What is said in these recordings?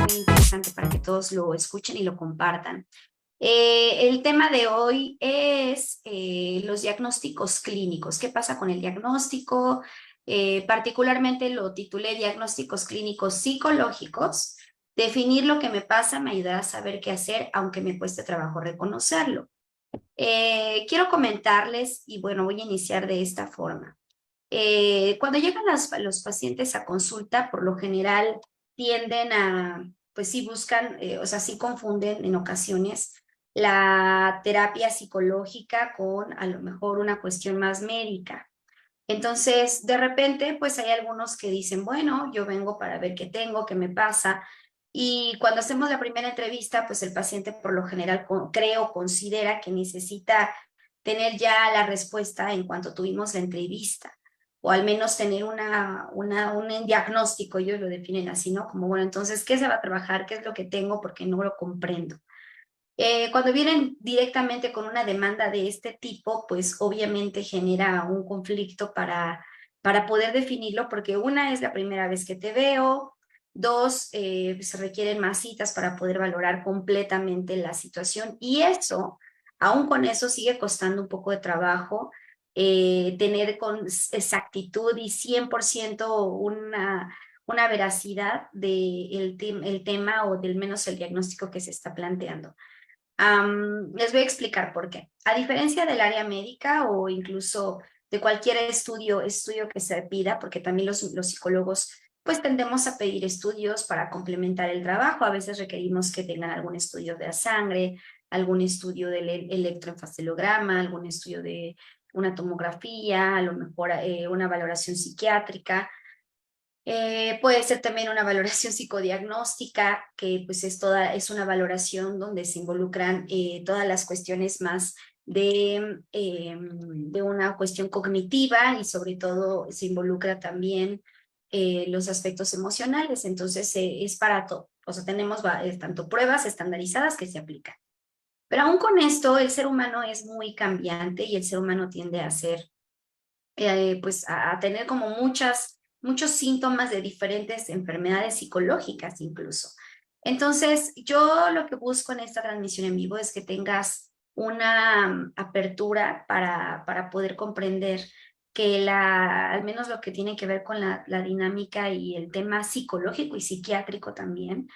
Muy interesante para que todos lo escuchen y lo compartan. El tema de hoy es los diagnósticos clínicos. ¿Qué pasa con el diagnóstico? Particularmente lo titulé Diagnósticos Clínicos Psicológicos. Definir lo que me pasa me ayuda a saber qué hacer, aunque me cueste trabajo reconocerlo. Quiero comentarles, y bueno, voy a iniciar de esta forma. Cuando llegan los pacientes a consulta, por lo general tienden a, pues sí buscan, o sea, sí confunden en ocasiones la terapia psicológica con a lo mejor una cuestión más médica. Entonces, de repente, pues hay algunos que dicen, bueno, yo vengo para ver qué tengo, qué me pasa. Y cuando hacemos la primera entrevista, pues el paciente por lo general creo, considera que necesita tener ya la respuesta en cuanto tuvimos la entrevista, o al menos tener un diagnóstico, ellos lo definen así, ¿no? Como, bueno, entonces, ¿qué se va a trabajar? ¿Qué es lo que tengo? Porque no lo comprendo. Cuando vienen directamente con una demanda de este tipo, pues obviamente genera un conflicto para poder definirlo, porque una es la primera vez que te veo, dos, se requieren más citas para poder valorar completamente la situación y eso, aún con eso, sigue costando un poco de trabajo tener con exactitud y 100% una veracidad del el tema o del menos el diagnóstico que se está planteando. Les voy a explicar por qué. A diferencia del área médica o incluso de cualquier estudio que se pida, porque también los psicólogos pues tendemos a pedir estudios para complementar el trabajo. A veces requerimos que tengan algún estudio de la sangre, algún estudio del electroencefalograma, algún estudio de una tomografía, a lo mejor una valoración psiquiátrica. Puede ser también una valoración psicodiagnóstica, que pues es una valoración donde se involucran todas las cuestiones más de una cuestión cognitiva y sobre todo se involucra también los aspectos emocionales. Entonces es para todo. O sea, tenemos tanto pruebas estandarizadas que se aplican. Pero aún con esto, el ser humano es muy cambiante y el ser humano tiende a ser pues a tener como muchos síntomas de diferentes enfermedades psicológicas incluso. Entonces, yo lo que busco en esta transmisión en vivo es que tengas una apertura para poder comprender que al menos lo que tiene que ver con la dinámica y el tema psicológico y psiquiátrico también,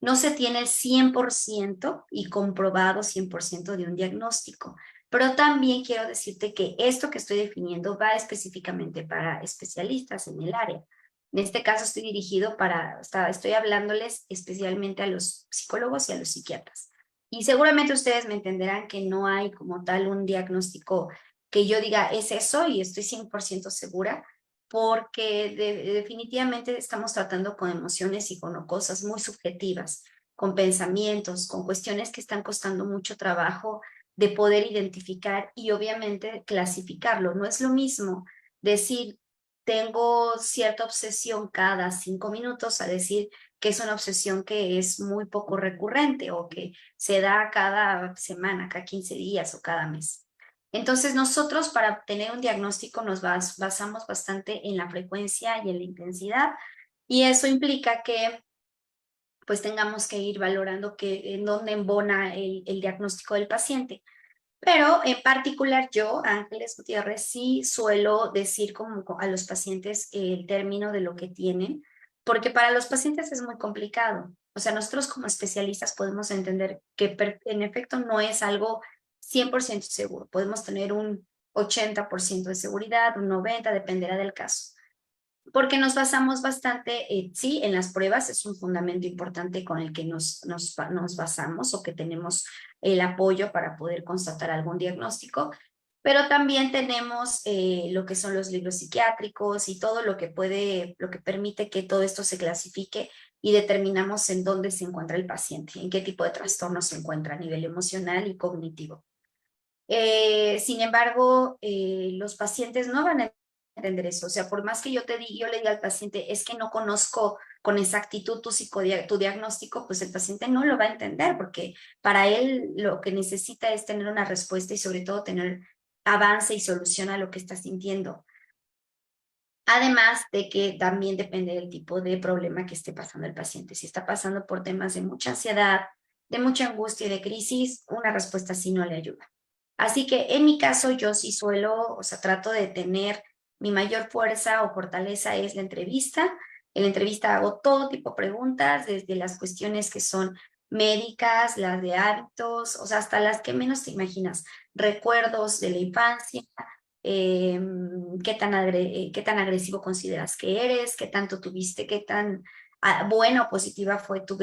no se tiene 100% y comprobado 100% de un diagnóstico. Pero también quiero decirte que esto que estoy definiendo va específicamente para especialistas en el área. En este caso estoy dirigido estoy hablándoles especialmente a los psicólogos y a los psiquiatras. Y seguramente ustedes me entenderán que no hay como tal un diagnóstico que yo diga es eso y estoy 100% segura, porque definitivamente estamos tratando con emociones y con cosas muy subjetivas, con pensamientos, con cuestiones que están costando mucho trabajo de poder identificar y obviamente clasificarlo. No es lo mismo decir, tengo cierta obsesión cada 5 minutos a decir que es una obsesión que es muy poco recurrente o que se da cada semana, cada 15 días o cada mes. Entonces nosotros para tener un diagnóstico nos basamos bastante en la frecuencia y en la intensidad y eso implica que pues tengamos que ir valorando en dónde embona el diagnóstico del paciente. Pero en particular yo, Ángeles Gutiérrez, sí suelo decir como a los pacientes el término de lo que tienen, porque para los pacientes es muy complicado. O sea, nosotros como especialistas podemos entender que en efecto no es algo 100% seguro. Podemos tener un 80% de seguridad, un 90%, dependerá del caso porque nos basamos bastante, sí, en las pruebas, es un fundamento importante con el que nos basamos o que tenemos el apoyo para poder constatar algún diagnóstico, pero también tenemos lo que son los libros psiquiátricos y todo lo que permite que todo esto se clasifique y determinamos en dónde se encuentra el paciente, en qué tipo de trastorno se encuentra a nivel emocional y cognitivo. Sin embargo, los pacientes no van a entender eso. O sea, por más que yo le diga al paciente, es que no conozco con exactitud tu diagnóstico, pues el paciente no lo va a entender, porque para él lo que necesita es tener una respuesta y sobre todo tener avance y solución a lo que está sintiendo. Además de que también depende del tipo de problema que esté pasando el paciente. Si está pasando por temas de mucha ansiedad, de mucha angustia y de crisis, una respuesta así no le ayuda. Así que en mi caso yo sí suelo, o sea, trato de tener mi mayor fuerza o fortaleza es la entrevista. En la entrevista hago todo tipo de preguntas, desde las cuestiones que son médicas, las de hábitos, o sea, hasta las que menos te imaginas, recuerdos de la infancia, qué tan agresivo consideras que eres, qué tanto tuviste, qué tan buena o positiva fue tu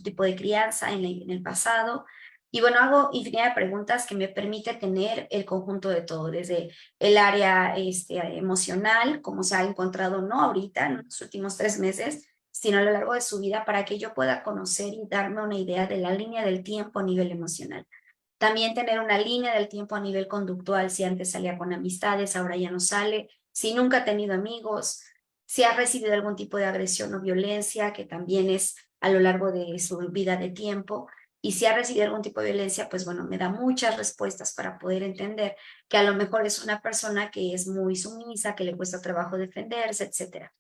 tipo de crianza en el pasado. Y bueno, hago infinidad de preguntas que me permite tener el conjunto de todo, desde el área emocional, como se ha encontrado no ahorita, en los últimos 3 meses, sino a lo largo de su vida, para que yo pueda conocer y darme una idea de la línea del tiempo a nivel emocional. También tener una línea del tiempo a nivel conductual, si antes salía con amistades, ahora ya no sale, si nunca ha tenido amigos, si ha recibido algún tipo de agresión o violencia, que también es a lo largo de su vida de tiempo, y si ha recibido algún tipo de violencia, pues bueno, me da muchas respuestas para poder entender que a lo mejor es una persona que es muy sumisa, que le cuesta trabajo defenderse, etcétera.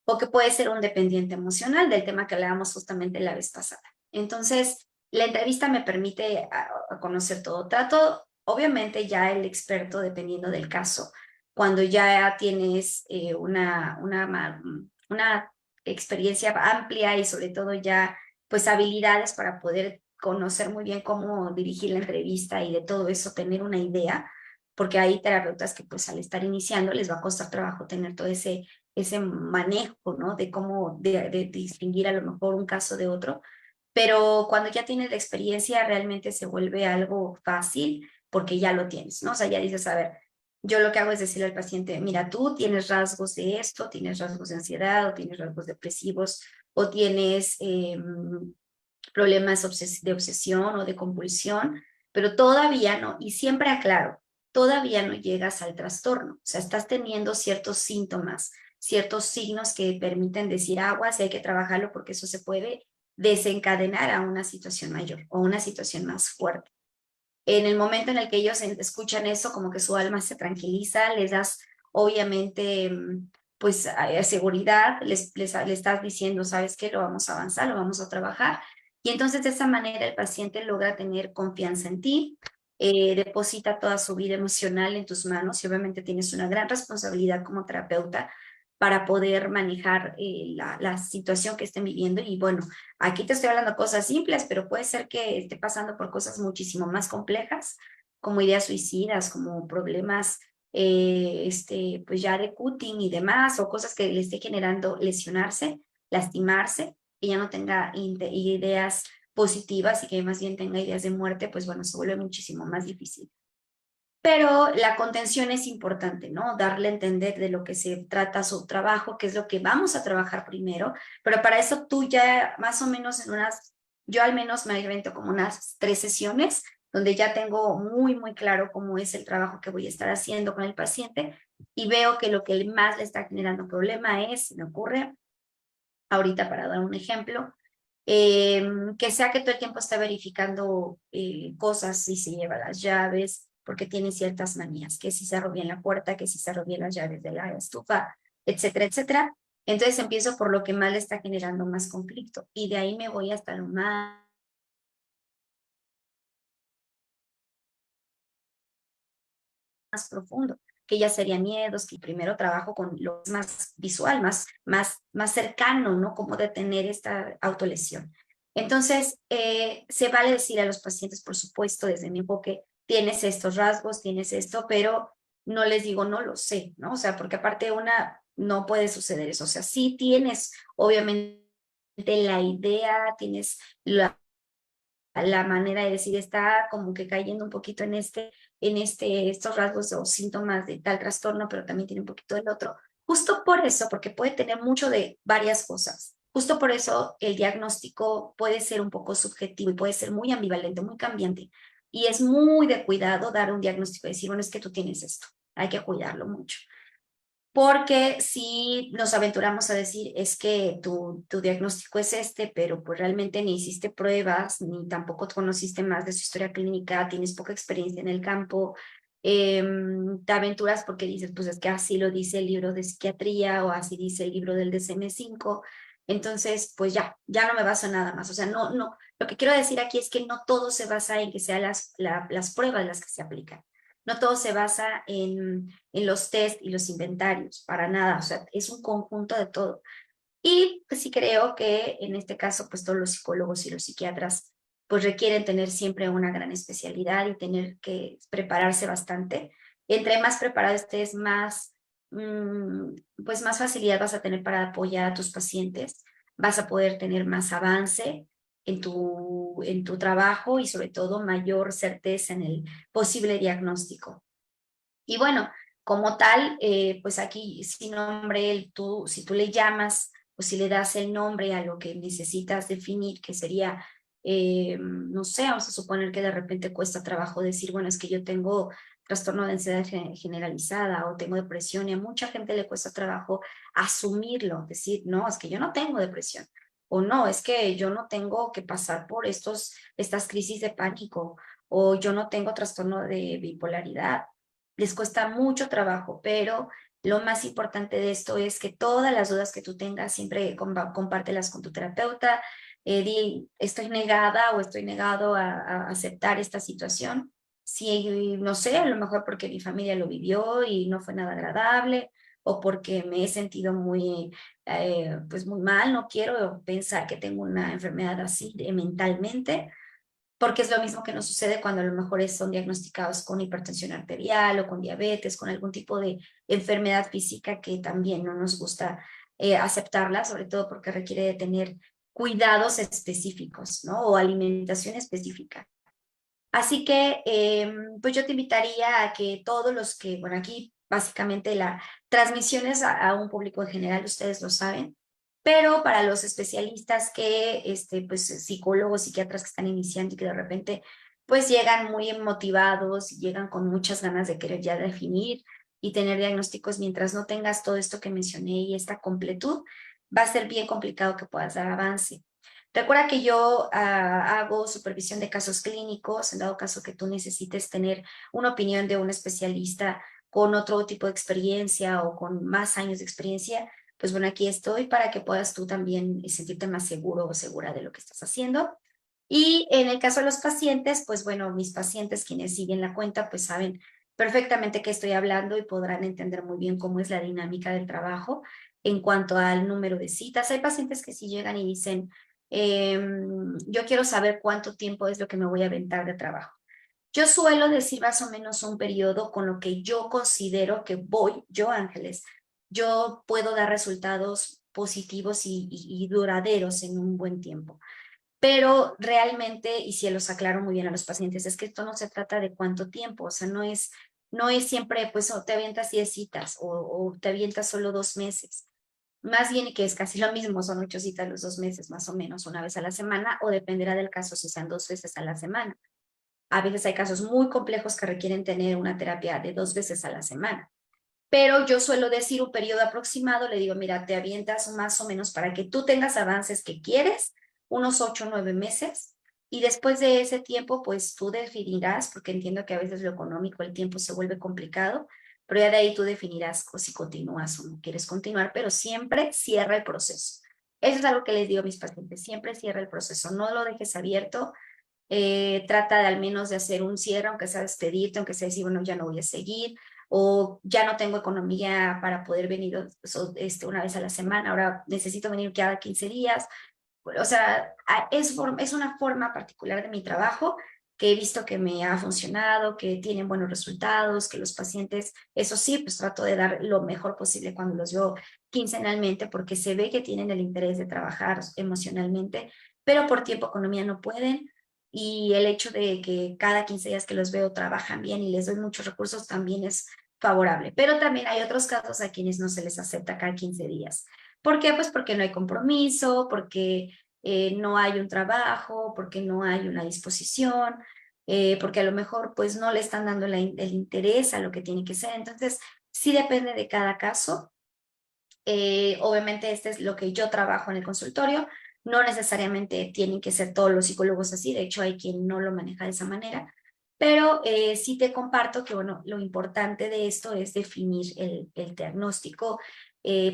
O que puede ser un dependiente emocional del tema que hablábamos justamente la vez pasada. Entonces, la entrevista me permite a conocer todo. Trato, obviamente, ya el experto, dependiendo del caso, cuando ya tienes una experiencia amplia y sobre todo ya, pues, habilidades para poder conocer muy bien cómo dirigir la entrevista y de todo eso tener una idea, porque hay terapeutas que pues al estar iniciando les va a costar trabajo tener todo ese manejo, ¿no? De cómo de distinguir a lo mejor un caso de otro, pero cuando ya tienes la experiencia realmente se vuelve algo fácil porque ya lo tienes, ¿no? O sea, ya dices, a ver, yo lo que hago es decirle al paciente, mira, tú tienes rasgos de esto, tienes rasgos de ansiedad o tienes rasgos depresivos o tienes problemas de obsesión o de compulsión, pero todavía no, y siempre aclaro, todavía no llegas al trastorno, o sea, estás teniendo ciertos síntomas, ciertos signos que permiten decir aguas y hay que trabajarlo porque eso se puede desencadenar a una situación mayor o una situación más fuerte. En el momento en el que ellos escuchan eso, como que su alma se tranquiliza, les das obviamente pues seguridad, le estás diciendo, sabes qué, lo vamos a avanzar, lo vamos a trabajar. Y entonces de esa manera el paciente logra tener confianza en ti, deposita toda su vida emocional en tus manos y obviamente tienes una gran responsabilidad como terapeuta para poder manejar la situación que estén viviendo. Y bueno, aquí te estoy hablando de cosas simples, pero puede ser que esté pasando por cosas muchísimo más complejas, como ideas suicidas, como problemas pues ya de cutting y demás, o cosas que le esté generando lesionarse, lastimarse, que ya no tenga ideas positivas y que más bien tenga ideas de muerte, pues bueno, se vuelve muchísimo más difícil. Pero la contención es importante, ¿no? Darle a entender de lo que se trata su trabajo, qué es lo que vamos a trabajar primero, pero para eso tú ya más o menos yo al menos me invento como unas 3 sesiones, donde ya tengo muy, muy claro cómo es el trabajo que voy a estar haciendo con el paciente y veo que lo que más le está generando problema es, me ocurre, ahorita para dar un ejemplo, que sea que todo el tiempo está verificando cosas, si se lleva las llaves, porque tiene ciertas manías, que si cerró bien la puerta, que si cerró bien las llaves de la estufa, etcétera, etcétera. Entonces empiezo por lo que más le está generando más conflicto y de ahí me voy hasta lo más profundo, que ya serían miedos, que primero trabajo con lo más visual, más cercano, ¿no? Cómo detener esta autolesión. Entonces, se vale decir a los pacientes, por supuesto, desde mi enfoque, tienes estos rasgos, tienes esto, pero no les digo, no lo sé, ¿no? O sea, porque aparte no puede suceder eso. O sea, sí tienes, obviamente, la idea, tienes la manera de decir, está como que cayendo un poquito estos rasgos o síntomas de tal trastorno, pero también tiene un poquito del otro. Justo por eso, porque puede tener mucho de varias cosas. Justo por eso el diagnóstico puede ser un poco subjetivo y puede ser muy ambivalente, muy cambiante. Y es muy de cuidado dar un diagnóstico y decir, bueno, es que tú tienes esto. Hay que cuidarlo mucho. porque si nos aventuramos a decir es que tu diagnóstico es este, pero pues realmente ni hiciste pruebas, ni tampoco conociste más de su historia clínica, tienes poca experiencia en el campo, te aventuras porque dices, pues es que así lo dice el libro de psiquiatría o así dice el libro del DSM-5, entonces pues ya no me baso en nada más. O sea, no, lo que quiero decir aquí es que no todo se basa en que sean las pruebas las que se aplican. No todo se basa en los test y los inventarios, para nada, o sea, es un conjunto de todo. Y pues sí creo que en este caso, pues todos los psicólogos y los psiquiatras, pues requieren tener siempre una gran especialidad y tener que prepararse bastante. Entre más preparado estés, pues más facilidad vas a tener para apoyar a tus pacientes, vas a poder tener más avance en tu trabajo y sobre todo mayor certeza en el posible diagnóstico. Y bueno, como tal, pues aquí sin nombre, si tú le llamas o si le das el nombre a lo que necesitas definir, que sería, no sé, vamos a suponer que de repente cuesta trabajo decir, bueno, es que yo tengo trastorno de ansiedad generalizada o tengo depresión y a mucha gente le cuesta trabajo asumirlo, decir, no, es que yo no tengo depresión o no, es que yo no tengo que pasar por estas crisis de pánico o yo no tengo trastorno de bipolaridad. Les cuesta mucho trabajo, pero lo más importante de esto es que todas las dudas que tú tengas siempre compártelas con tu terapeuta. Di, estoy negada o estoy negado a aceptar esta situación. Si, no sé, a lo mejor porque mi familia lo vivió y no fue nada agradable, o porque me he sentido pues muy mal, no quiero pensar que tengo una enfermedad así mentalmente, porque es lo mismo que nos sucede cuando a lo mejor son diagnosticados con hipertensión arterial o con diabetes, con algún tipo de enfermedad física que también no nos gusta aceptarla, sobre todo porque requiere de tener cuidados específicos, ¿no? O alimentación específica. Así que, pues yo te invitaría a que todos los que, bueno, aquí básicamente la transmisión es a un público en general, ustedes lo saben, pero para los especialistas que, pues psicólogos, psiquiatras que están iniciando y que de repente, pues llegan muy motivados y llegan con muchas ganas de querer ya definir y tener diagnósticos, mientras no tengas todo esto que mencioné y esta completud, va a ser bien complicado que puedas dar avance. Recuerda que yo hago supervisión de casos clínicos, en dado caso que tú necesites tener una opinión de un especialista con otro tipo de experiencia o con más años de experiencia, pues bueno, aquí estoy para que puedas tú también sentirte más seguro o segura de lo que estás haciendo. Y en el caso de los pacientes, pues bueno, mis pacientes quienes siguen la cuenta, pues saben perfectamente qué estoy hablando y podrán entender muy bien cómo es la dinámica del trabajo en cuanto al número de citas. Hay pacientes que sí llegan y dicen, yo quiero saber cuánto tiempo es lo que me voy a aventar de trabajo. Yo suelo decir más o menos un periodo con lo que yo considero que yo Ángeles, yo puedo dar resultados positivos y duraderos en un buen tiempo. Pero realmente, y si los aclaro muy bien a los pacientes, es que esto no se trata de cuánto tiempo, o sea, no es siempre, pues, te avientas 10 citas o te avientas solo 2 meses. Más bien que es casi lo mismo, son 8 citas los 2 meses, más o menos, una vez a la semana, o dependerá del caso si sean 2 veces a la semana. A veces hay casos muy complejos que requieren tener una terapia de 2 veces a la semana. Pero yo suelo decir un periodo aproximado, le digo, mira, te avientas más o menos para que tú tengas avances que quieres, unos 8 o 9 meses, y después de ese tiempo, pues tú definirás, porque entiendo que a veces lo económico, el tiempo se vuelve complicado, pero ya de ahí tú definirás si continúas o no quieres continuar, pero siempre cierra el proceso. Eso es algo que les digo a mis pacientes, siempre cierra el proceso, no lo dejes abierto, trata de al menos de hacer un cierre, aunque sea despedirte, aunque sea decir, bueno, ya no voy a seguir, o ya no tengo economía para poder venir una vez a la semana, ahora necesito venir cada 15 días. O sea, es una forma particular de mi trabajo que he visto que me ha funcionado, que tienen buenos resultados, que los pacientes, eso sí, pues trato de dar lo mejor posible cuando los veo quincenalmente, porque se ve que tienen el interés de trabajar emocionalmente, pero por tiempo, economía no pueden. Y el hecho de que cada 15 días que los veo trabajan bien y les doy muchos recursos también es favorable. Pero también hay otros casos a quienes no se les acepta cada 15 días. ¿Por qué? Pues porque no hay compromiso, porque no hay un trabajo, porque no hay una disposición, porque a lo mejor pues no le están dando el interés a lo que tiene que ser. Entonces, Sí depende de cada caso. Obviamente este es lo que yo trabajo en el consultorio. No necesariamente tienen que ser todos los psicólogos así, de hecho hay quien no lo maneja de esa manera, pero sí te comparto que bueno, lo importante de esto es definir el diagnóstico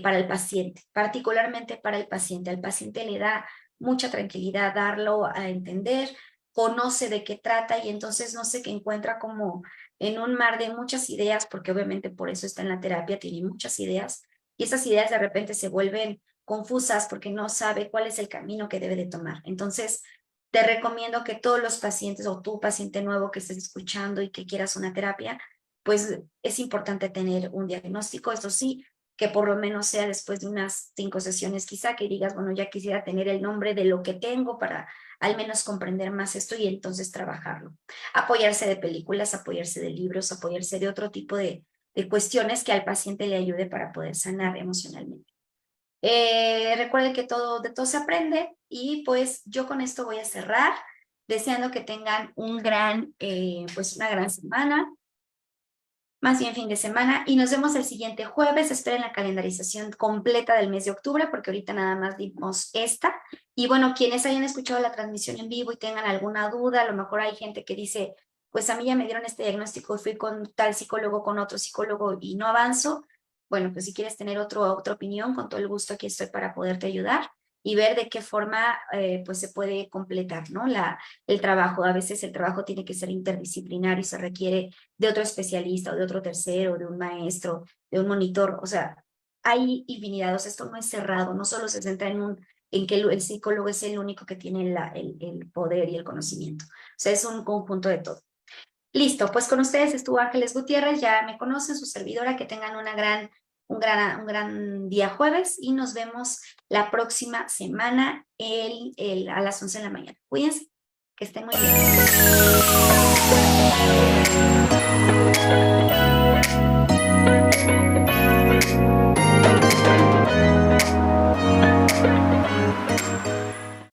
para el paciente, particularmente para el paciente. Al paciente le da mucha tranquilidad darlo a entender, conoce de qué trata y entonces no sé, que encuentra como en un mar de muchas ideas, porque obviamente por eso está en la terapia, tiene muchas ideas y esas ideas de repente se vuelven confusas porque no sabe cuál es el camino que debe de tomar. Entonces, te recomiendo que todos los pacientes o tu paciente nuevo que estés escuchando y que quieras una terapia, pues es importante tener un diagnóstico, eso sí, que por lo menos sea después de unas 5 sesiones quizá, que digas, bueno, ya quisiera tener el nombre de lo que tengo para al menos comprender más esto y entonces trabajarlo. Apoyarse de películas, apoyarse de libros, apoyarse de otro tipo de cuestiones que al paciente le ayude para poder sanar emocionalmente. Recuerden que de todo se aprende y pues yo con esto voy a cerrar, deseando que tengan pues una gran semana, más bien fin de semana, y nos vemos el siguiente jueves. Esperen la calendarización completa del mes de octubre, porque ahorita nada más dimos esta. Y bueno, quienes hayan escuchado la transmisión en vivo y tengan alguna duda, a lo mejor hay gente que dice, pues a mí ya me dieron este diagnóstico, fui con tal psicólogo, con otro psicólogo y no avanzo. Bueno, pues si quieres tener otra opinión, con todo el gusto aquí estoy para poderte ayudar y ver de qué forma pues se puede completar, ¿no? El trabajo. A veces el trabajo tiene que ser interdisciplinario y se requiere de otro especialista o de otro tercero, de un maestro, de un monitor. O sea, hay infinidad. O sea, esto no es cerrado, no solo se centra en que el psicólogo es el único que tiene el poder y el conocimiento. O sea, es un conjunto de todo. Listo, pues con ustedes estuvo Ángeles Gutiérrez, ya me conocen, su servidora, que tengan un gran día jueves y nos vemos la próxima semana a las 11 de la mañana. Cuídense, que estén muy bien.